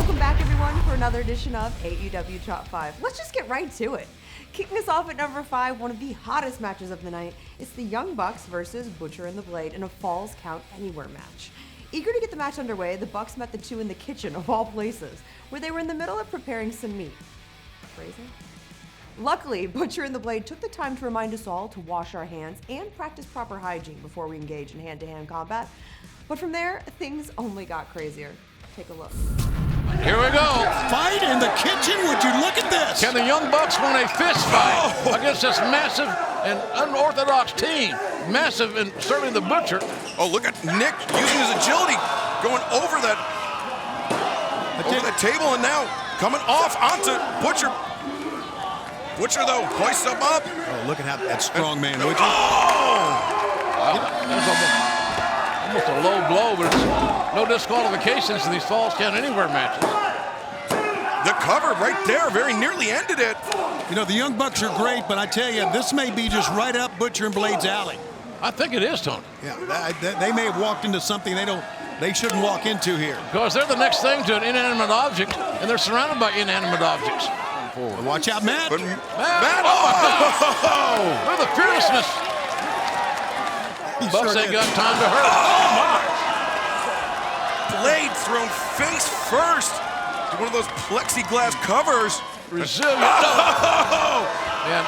Welcome back, everyone, for another edition of AEW Top 5. Let's just get right to it. Kicking us off at number 5, one of the hottest matches of the night, it's the Young Bucks versus Butcher and the Blade in a Falls Count Anywhere match. Eager to get the match underway, the Bucks met the two in the kitchen, of all places, where they were in the middle of preparing some meat. Crazy? Luckily, Butcher and the Blade took the time to remind us all to wash our hands and practice proper hygiene before we engage in hand-to-hand combat. But from there, things only got crazier. Take a look. Here we go. Fight in the kitchen? Would you look at this? Can the Young Bucks win a fist fight against this massive and unorthodox team? Massive and certainly the Butcher. Oh, look at Nick using his agility, going over that table and now coming off onto Butcher. Butcher, though, hoists him up. Oh, look at how that strong man, Butcher. Oh! That's almost a low blow, but it's no disqualifications in these Falls Count Anywhere matches. The cover right there very nearly ended it. You know, the Young Bucks are great, but I tell you, this may be just right up Butcher and Blade's alley. I think it is, Tony. Yeah, they may have walked into something they shouldn't walk into here. Because they're the next thing to an inanimate object, and they're surrounded by inanimate objects. Watch out, Matt. But Matt, oh! Look at the fearlessness. Bucks ain't got time to hurt. Oh, my! Blade thrown face first to one of those plexiglass covers. Resilient. Oh! And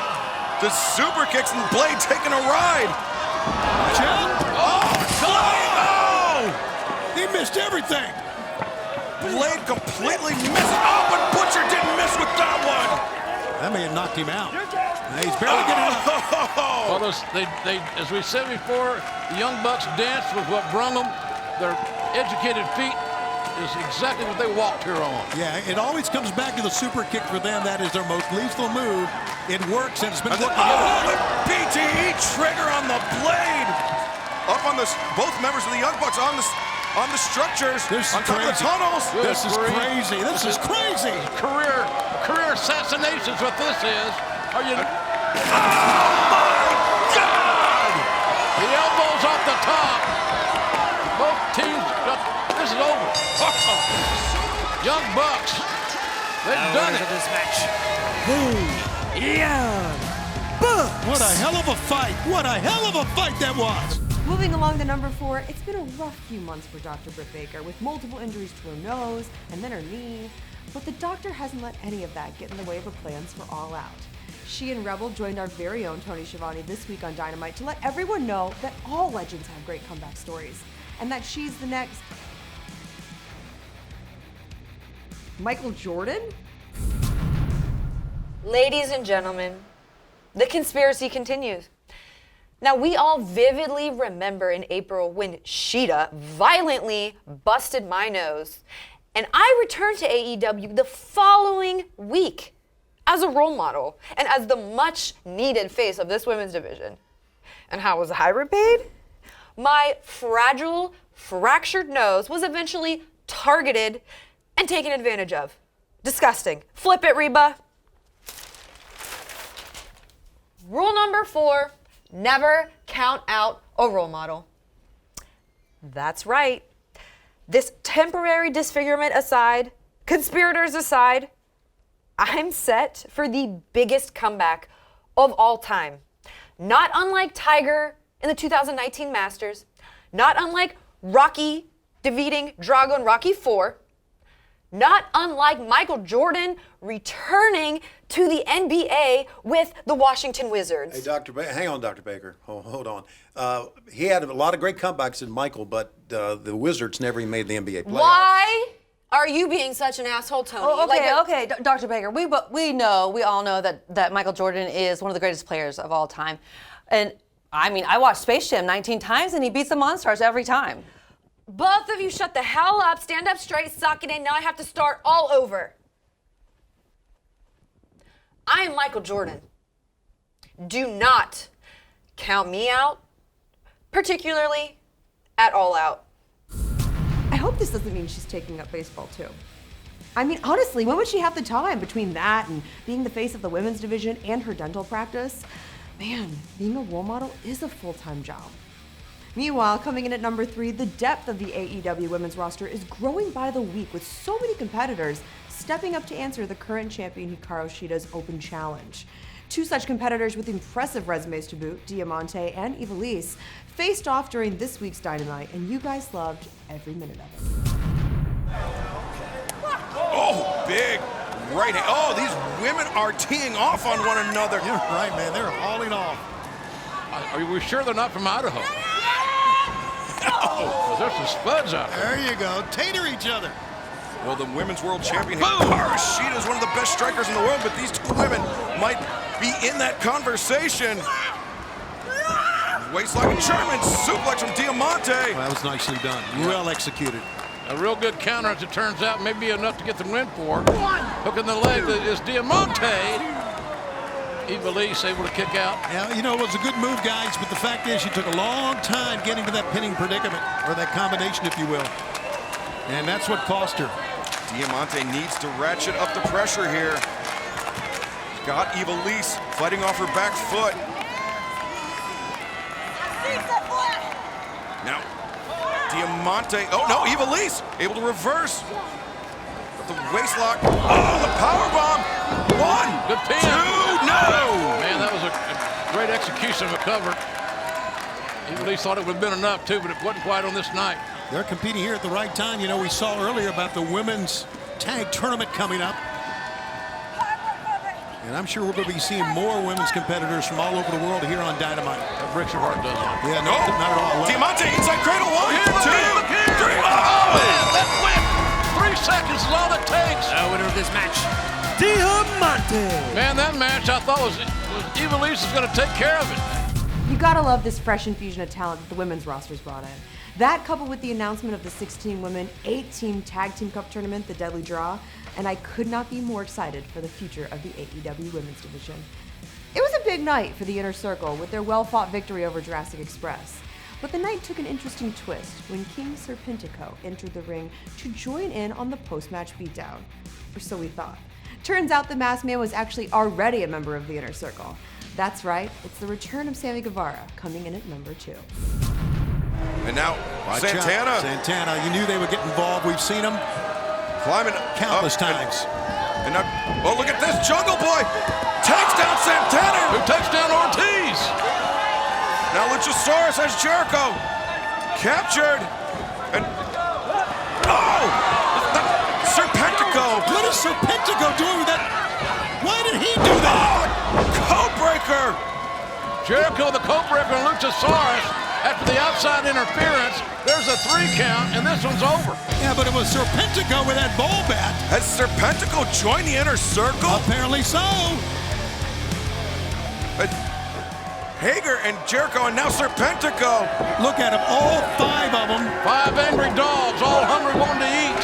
the super kicks and Blade taking a ride. Watch out. Oh, Blade! Oh! He missed everything. Blade completely missed. Oh, but Butcher didn't miss with that one. That may have knocked him out. He's barely getting up. well, they, as we said before, the Young Bucks danced with what brung them. Their educated feet is exactly what they walked here on. Yeah, it always comes back to the super kick for them. That is their most lethal move. It works, and it's been working. Oh, the BTE trigger on the Blade. Up on this, both members of the Young Bucks on the structures, this on top of the tunnels. This is crazy. This is crazy. Career assassinations. What this is? Are you? Oh my God! The elbows off the top. Both teams. This is over. Young Bucks. They've done it. This match. What a hell of a fight. What a hell of a fight that was. Moving along to number 4, it's been a rough few months for Dr. Britt Baker, with multiple injuries to her nose and then her knee. But the doctor hasn't let any of that get in the way of her plans for All Out. She and Rebel joined our very own Tony Schiavone this week on Dynamite to let everyone know that all legends have great comeback stories, and that she's the next Michael Jordan? Ladies and gentlemen, the conspiracy continues. Now, we all vividly remember in April when Sheeta violently busted my nose, and I returned to AEW the following week as a role model and as the much-needed face of this women's division. And how was I repaid? My fragile, fractured nose was eventually targeted and taken advantage of. Disgusting. Flip it, Reba. Rule number 4, never count out a role model. That's right. This temporary disfigurement aside, conspirators aside, I'm set for the biggest comeback of all time. Not unlike Tiger in the 2019 Masters, not unlike Rocky defeating Drago in Rocky IV, not unlike Michael Jordan returning to the NBA with the Washington Wizards. Hey, hang on, Dr. Baker. Hold on. He had a lot of great comebacks in Michael, but the Wizards never even made the NBA playoffs. Why are you being such an asshole, Tony? Okay, Dr. Baker, we all know that Michael Jordan is one of the greatest players of all time. And I mean, I watched Space Jam 19 times and he beats the Monstars every time. Both of you shut the hell up, stand up straight, suck it in. Now I have to start all over. I am Michael Jordan. Do not count me out, particularly at All Out. I hope this doesn't mean she's taking up baseball too. I mean, honestly, when would she have the time between that and being the face of the women's division and her dental practice? Man, being a role model is a full-time job. Meanwhile, coming in at number 3, the depth of the AEW women's roster is growing by the week, with so many competitors stepping up to answer the current champion Hikaru Shida's open challenge. 2 such competitors with impressive resumes to boot, Diamante and Ivelisse, faced off during this week's Dynamite, and you guys loved every minute of it. Oh, big right hand. Oh, these women are teeing off on one another. You're right, man. They're hauling off. Are we sure they're not from Idaho? Oh, there's some spuds out there. There you go. Tater each other. Well, the women's world champion Hikaru Shida is one of the best strikers in the world, but these 2 women might be in that conversation. Waistlock and German suplex from Diamante. Well, that was nicely done. Well executed. A real good counter, as it turns out, may be enough to get the win for. Hook in the leg is Diamante. Ivelisse able to kick out. Yeah, you know, it was a good move, guys, but the fact is she took a long time getting to that pinning predicament, or that combination, if you will. And that's what cost her. Diamante needs to ratchet up the pressure here. She's got Ivelisse fighting off her back foot. Now, Diamante, oh no, Ivelisse able to reverse. But the waistlock, oh, the powerbomb. 1, Good pin. 2, no! Man, that was a great execution of a cover. Ivelisse thought it would have been enough, too, but it wasn't quite on this night. They're competing here at the right time. You know, we saw earlier about the women's tag tournament coming up. And I'm sure we're going to be seeing more women's competitors from all over the world here on Dynamite. That breaks your heart, doesn't it? Yeah, no, not at all. Diamante inside cradle. 1, 2, 3. Oh, man, that whip. 3 seconds is all it takes. The winner of this match, Diamante. Man, that match I thought was Ivelisse is going to take care of it. You gotta love this fresh infusion of talent that the women's roster's brought in. That, coupled with the announcement of the 16-women, 8-team Tag Team Cup tournament, the Deadly Draw, and I could not be more excited for the future of the AEW women's division. It was a big night for the Inner Circle with their well-fought victory over Jurassic Express. But the night took an interesting twist when King Serpentico entered the ring to join in on the post-match beatdown. Or so we thought. Turns out the Masked Man was actually already a member of the Inner Circle. That's right, it's the return of Sammy Guevara, coming in at number 2. And now, Watch Santana. out. Santana, you knew they would get involved. We've seen them Climbing countless up, times. And now, oh, look at this. Jungle Boy takes down Santana. Who takes down Ortiz? Now Luchasaurus has Jericho captured. And, oh, Serpentico. What is Serpentico doing with that? Why did he do that? Codebreaker. Jericho, the Codebreaker, and Luchasaurus. After the outside interference, there's a 3 count, and this one's over. Yeah, but it was Serpentico with that ball bat. Has Serpentico joined the Inner Circle? Apparently so. Hager and Jericho, and now Serpentico. Look at them, all 5 of them. 5 angry dogs, all hungry, wanting to eat.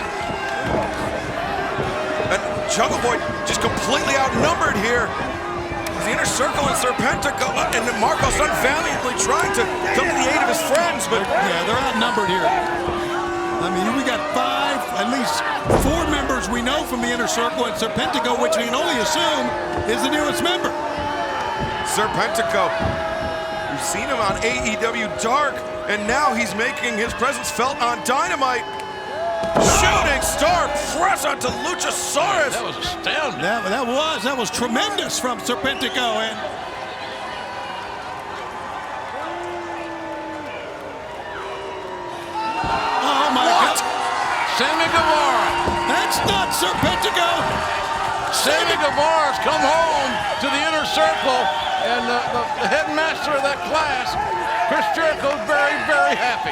And Jungle Boy just completely outnumbered here. The Inner Circle and Serpentico, and Marcos unvaliantly trying to come to the aid of his friends, but Yeah, they're outnumbered here. I mean, we got 5, at least 4 members we know from the Inner Circle, and Serpentico, which we can only assume is the newest member. Serpentico, we've seen him on AEW Dark, and now he's making his presence felt on Dynamite. Shooting star press onto Luchasaurus. That was astounding. That was tremendous from Serpentico, and oh my God, Sammy Guevara. that's not Serpentico. Sammy Guevara's come home to the Inner Circle, and the headmaster of that class, Chris Jericho's very, very happy.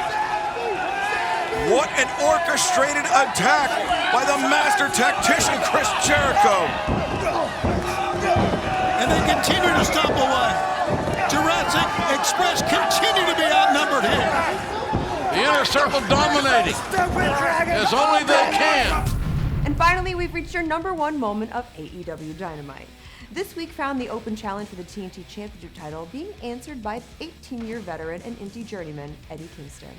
What an orchestrated attack by the master tactician, Chris Jericho. And they continue to stumble away. Jurassic Express continue to be outnumbered here. The Inner Circle dominating as only they can. And finally, we've reached our number 1 moment of AEW Dynamite. This week found the open challenge for the TNT Championship title being answered by 18-year veteran and indie journeyman Eddie Kingston.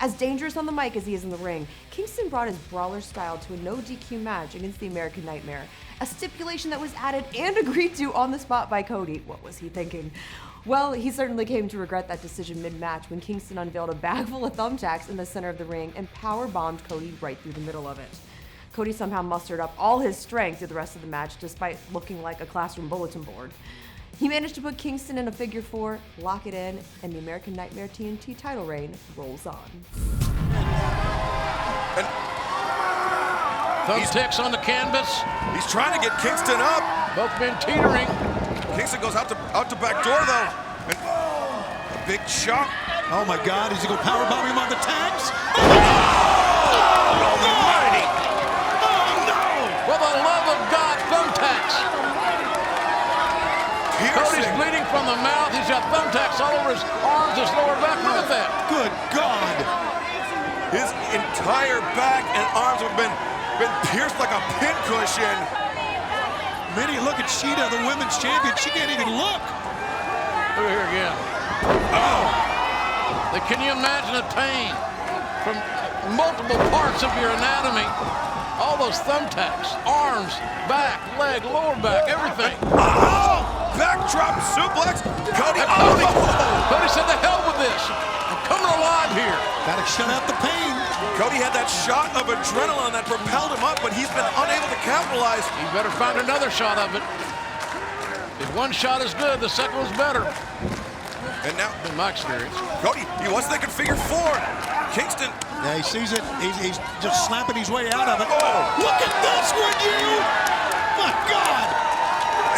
As dangerous on the mic as he is in the ring, Kingston brought his brawler style to a no DQ match against the American Nightmare, a stipulation that was added and agreed to on the spot by Cody. What was he thinking? Well, he certainly came to regret that decision mid-match when Kingston unveiled a bag full of thumbtacks in the center of the ring and power-bombed Cody right through the middle of it. Cody somehow mustered up all his strength through the rest of the match despite looking like a classroom bulletin board. He managed to put Kingston in a figure 4, lock it in, and the American Nightmare TNT title reign rolls on. Thumbtacks on the canvas. He's trying to get Kingston up. Both men teetering. Kingston goes out the back door though. And a big shot. Oh my God, is he going to powerbomb him on the tags? Almighty. Oh no! For the love of God, thumbtacks. Cody's Piercing. bleeding from the mouth. He's got thumbtacks all over his arms, his lower back. Look at that. Good God! His entire back and arms have been pierced like a pincushion. Minnie, look at Sheeta, the women's champion. She can't even look. Look here again. Oh! Can you imagine the pain from multiple parts of your anatomy? All those thumbtacks, arms, back, leg, lower back, everything. Oh! Backdrop suplex. Cody. Cody said, "The hell with this. I'm coming alive here." Got to shut out the pain. Cody had that shot of adrenaline that propelled him up, but he's been unable to capitalize. He better find another shot of it. If one shot is good, the second one's better. And now, In my experience. Cody, he was thinking figure 4. Kingston. Yeah, he sees it. He's just slapping his way out of it. Oh. Look at this, would you? My God!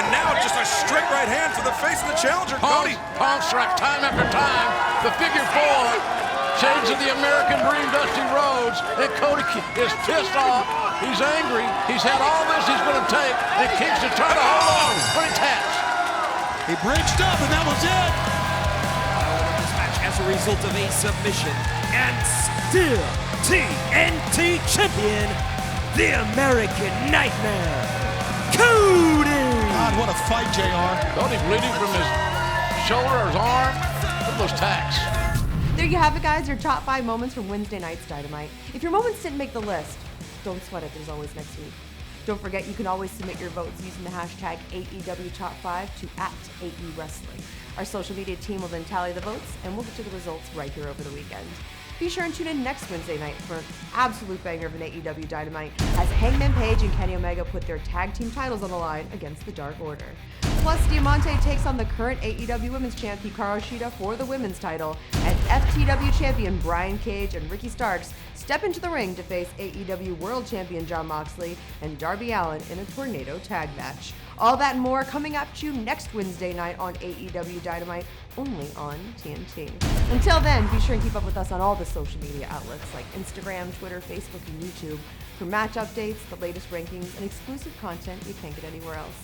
And now just a straight right hand to the face of the challenger, Cody. Palm strike time after time. The figure 4 changing the American Dream, Dusty Rhodes. And Cody is pissed off. He's angry. He's had all this he's going to take. And Kingston trying to hold on, but he taps. He bridged up, and that was it. This match as a result of a submission and still TNT champion, the American Nightmare, Cody. God, what a fight, JR. Cody bleeding from his shoulder or his arm. Look at those tacks. There you have it, guys, your top 5 moments from Wednesday night's Dynamite. If your moments didn't make the list, don't sweat it, there's always next week. Don't forget, you can always submit your votes using the hashtag AEW Top 5 to @AE Wrestling. Our social media team will then tally the votes, and we'll get you the results right here over the weekend. Be sure and tune in next Wednesday night for an absolute banger of an AEW Dynamite as Hangman Page and Kenny Omega put their tag team titles on the line against the Dark Order. Plus, Diamante takes on the current AEW Women's Champ Hikaru Shida for the women's title, and FTW Champion Brian Cage and Ricky Starks step into the ring to face AEW World Champion Jon Moxley and Darby Allin in a tornado tag match. All that and more coming at you next Wednesday night on AEW Dynamite, only on TNT. Until then, be sure and keep up with us on all the social media outlets like Instagram, Twitter, Facebook, and YouTube for match updates, the latest rankings, and exclusive content you can't get anywhere else.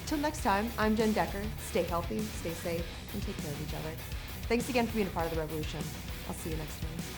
Till next time, I'm Jen Decker. Stay healthy, stay safe, and take care of each other. Thanks again for being a part of the revolution. I'll see you next time.